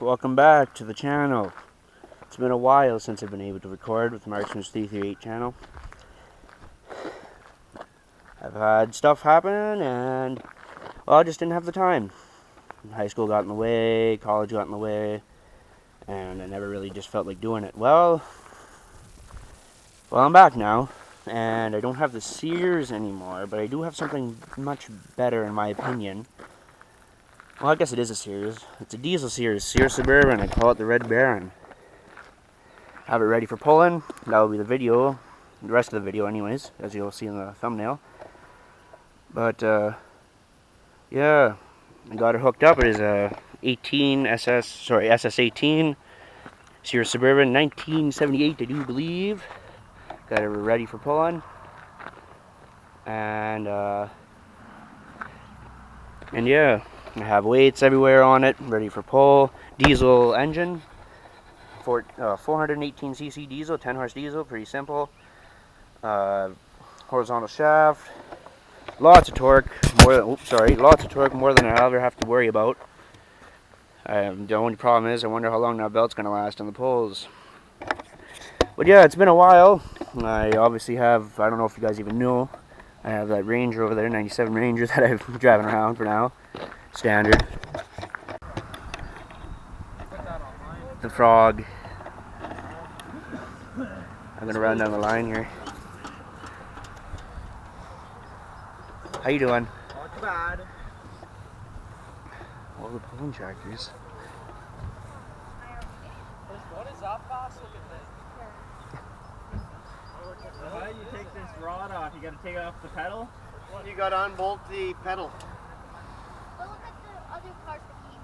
welcome back to the channel. It's been a while since I've been able to record with the Marksman's 338 channel. I've had stuff happen and, well, I just didn't have the time. High school got in the way, college got in the way, and I never really just felt like doing it. Well, I'm back now, and I don't have the Sears anymore, but I do have something much better in my opinion. Well, I guess it is a Sears. It's a diesel Sears Suburban. I call it the Red Baron. Have it ready for pulling. That will be the video, the rest of the video anyways, as you'll see in the thumbnail. But, yeah, I got it hooked up. It is a SS18 Sears Suburban, 1978, I do believe. Got it ready for pulling. And yeah, I have weights everywhere on it, ready for pull. Diesel engine, 418cc diesel, 10 horse diesel, pretty simple. Horizontal shaft, lots of torque, lots of torque, more than I'll ever have to worry about. The only problem is I wonder how long that belt's gonna last on the pulls. But yeah, it's been a while. I obviously have, I don't know if you guys even know, I have that Ranger over there, 97 Ranger that I've been driving around for now. Standard. The Frog. I'm gonna run down the line here. How you doing? Not too bad. All the pulling tractors. What is that fast looking thing? So how do you take this rod off? You gotta take off the pedal? You gotta unbolt the pedal. Well, look at the other part that he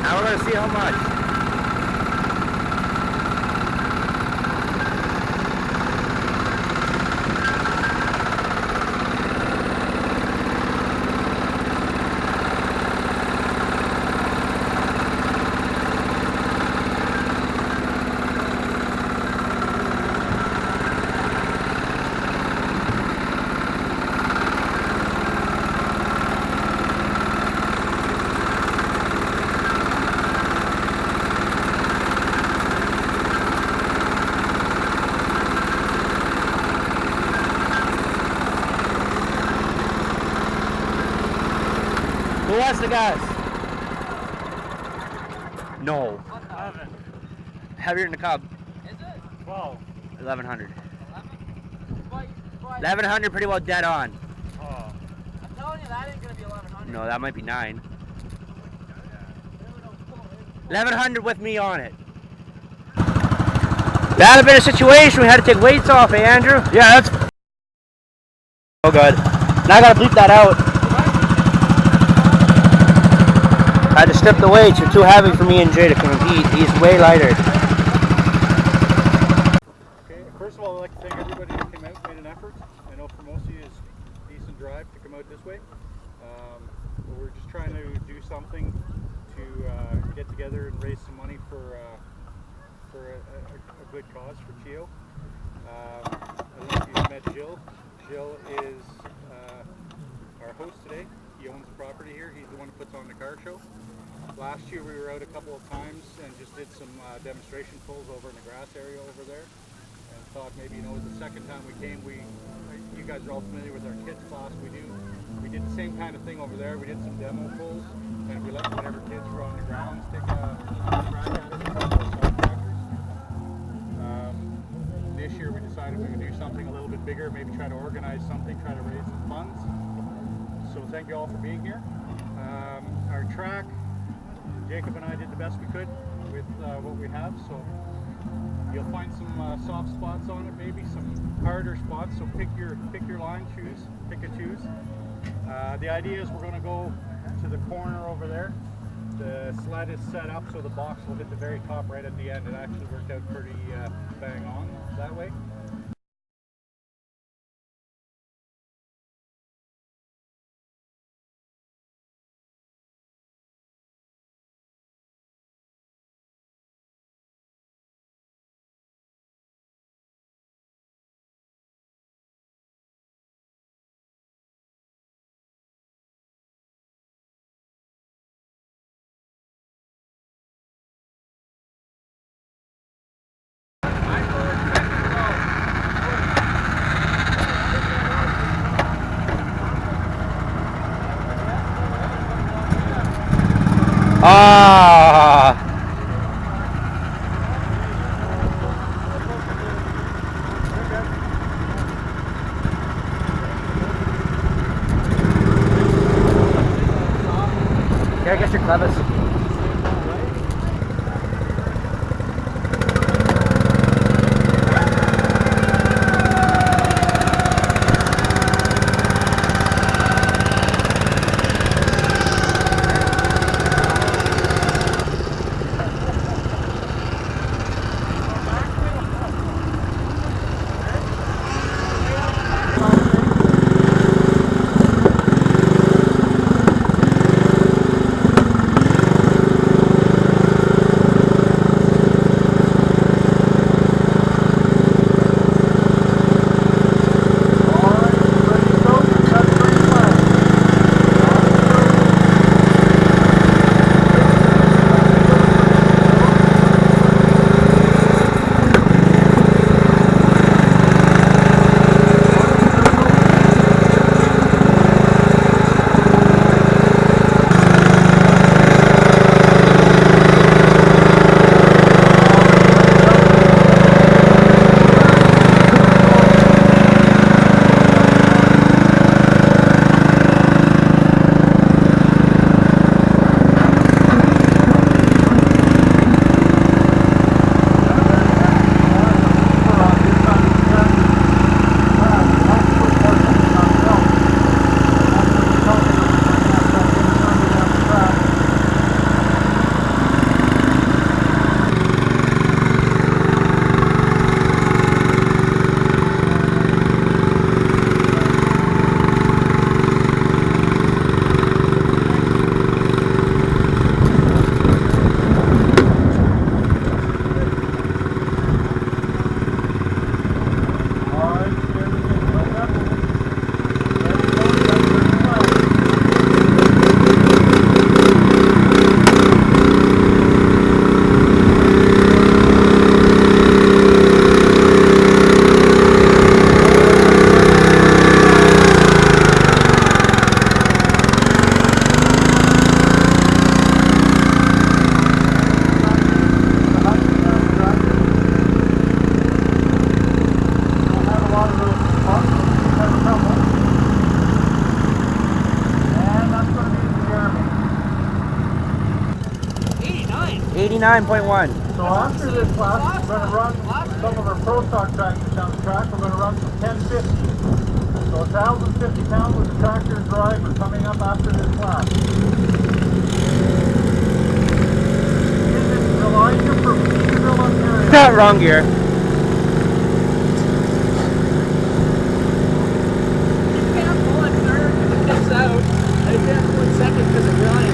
Now we're gonna see how much. Who wants the gas? No. 11. Heavier than the Cub. Is it? 12. 1100. 1100 pretty well dead on. Oh. I'm telling you, that ain't gonna be 1100. No, that might be 9. 1100 with me on it. That had been a situation we had to take weights off, eh, Andrew? Yeah, that's... Oh, good. Now I gotta bleep that out. I had to strip the weights. They're too heavy for me and Jay to compete. He's way lighter. Okay, first of all, I'd like to thank everybody who came out and made an effort. I know for most of you it's a decent drive to come out this way. But we're just trying to do something to get together and raise some money for a good cause for Chio. I don't know if you've met Jill. Jill is our host today. He owns the property here. He's the one who puts on the car show. Last year we were out a couple of times and just did some demonstration pulls over in the grass area over there, and thought maybe, you know, the second time we came, you guys are all familiar with our kids class. We did the same kind of thing over there. We did some demo pulls, and we let whatever kids were on the grounds take a crack at it. This year we decided we would do something a little bit bigger, maybe try to organize something, try to raise some funds. So thank you all for being here. Our track, Jacob and I did the best we could with what we have, so you'll find some soft spots on it, maybe some harder spots, so pick your line, pick and choose. The idea is we're going to go to the corner over there. The sled is set up so the box will hit the very top right at the end. It actually worked out pretty bang on that way. Ah! Yeah, I guess you're clever. 99.1. So after this class, we're going to run some of our Pro Stock tractors down the track. We're going to run some 1050. So 1,050 pounds with the tractor and driver coming up after this class. This is Elijah from Petersville, Ontario. Not wrong gear. You can't pull it third because it dips out. And you can't pull it second because it grinds.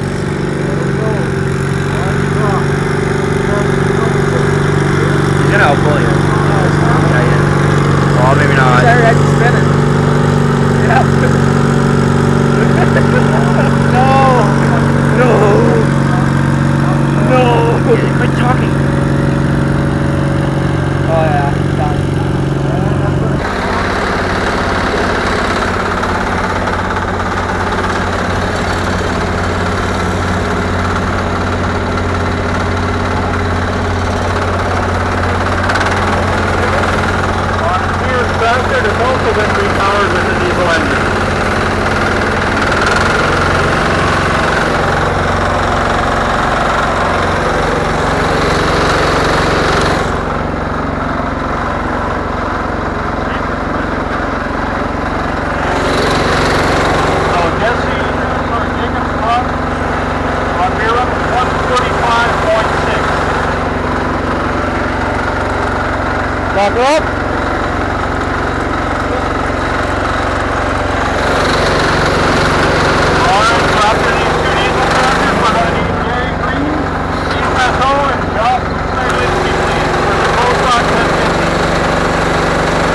He's gonna outpull you. Oh, maybe not. Sorry, I just spinning. Yeah. No! Quit talking. Oh yeah, done. Here's tractor that's also been repowered with a diesel engine. Jacob's Club on Mira 145.6. Buckle up. Alright, so after these two diesel tractors, we're going to need Gary Green, Steve Masso, and Josh Slinsky, please, for the Pro Stock 1050.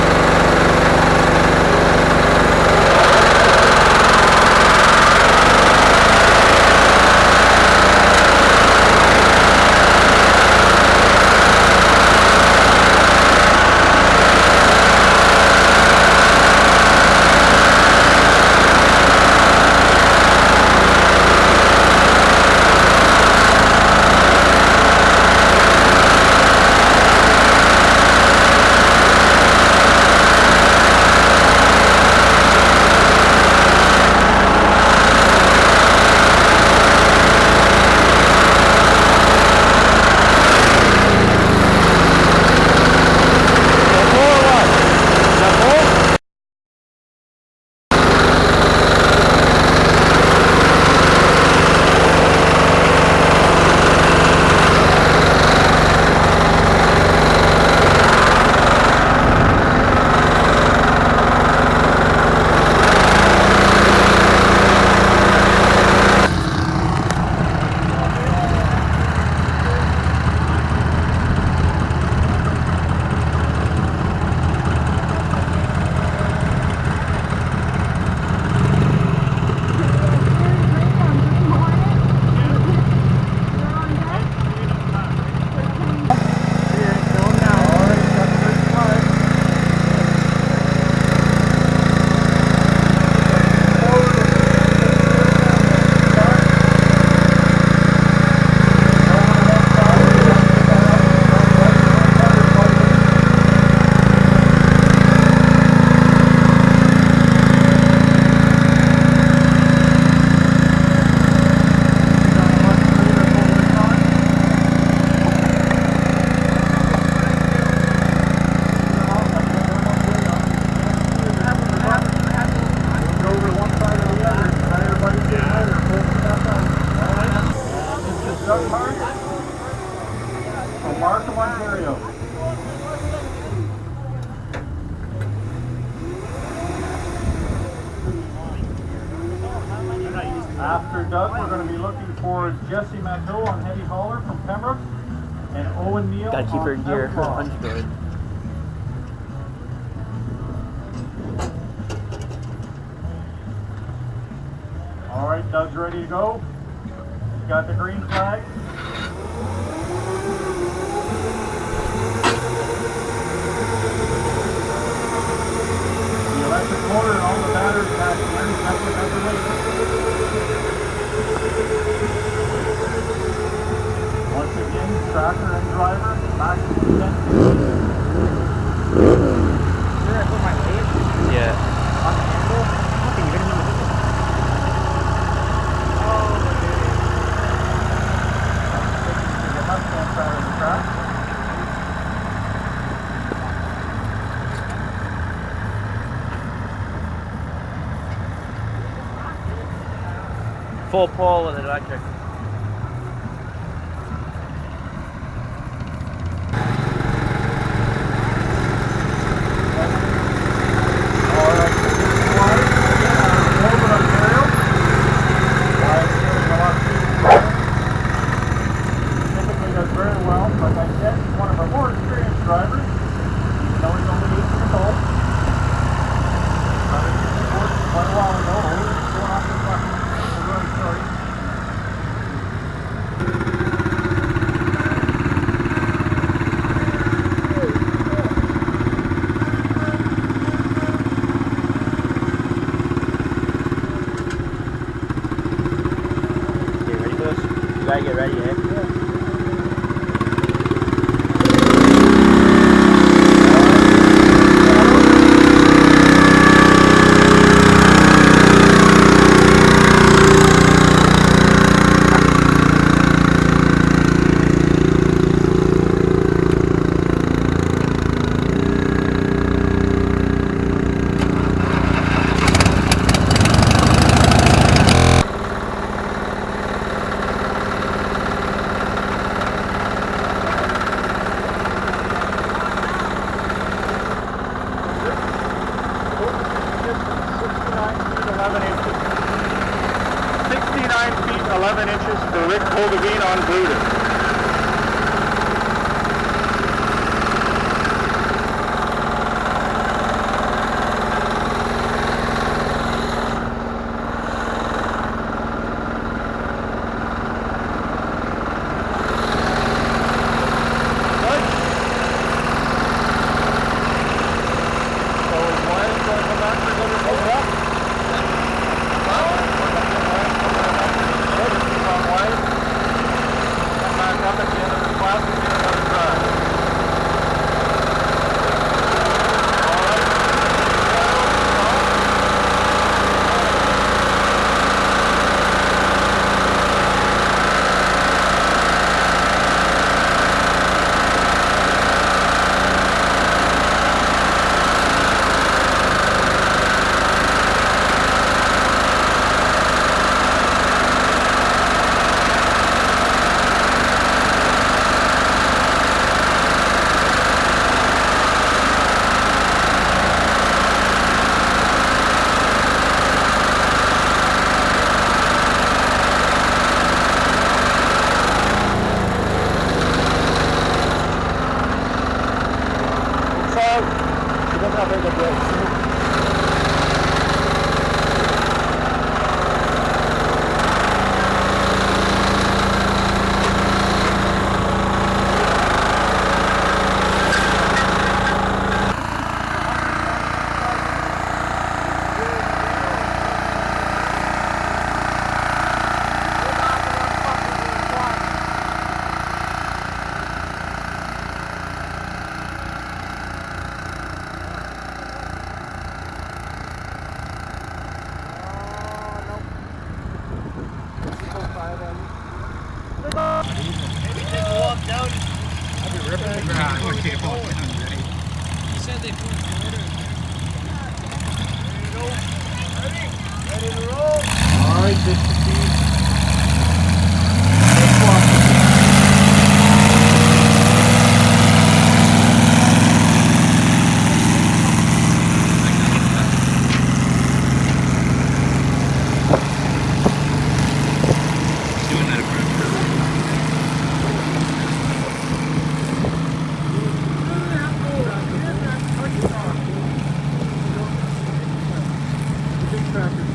From Markham, Ontario. After Doug, we're going to be looking for Jesse Matteau on heavy hauler from Pembroke and Owen Neal Gotta keep her in on gear. Her outlaw. punch good. All right, Doug's ready to go. He's got the green flag. The electric motor and all the batteries back here. That's what that's related. Once again, tractor and driver, maximum 10. Sure, I put my weight Yeah. on the handle. Fucking good enough. Oh, full pull with electric. You gotta get ready, eh? For Rick Koldevine on Gluder. Tractor.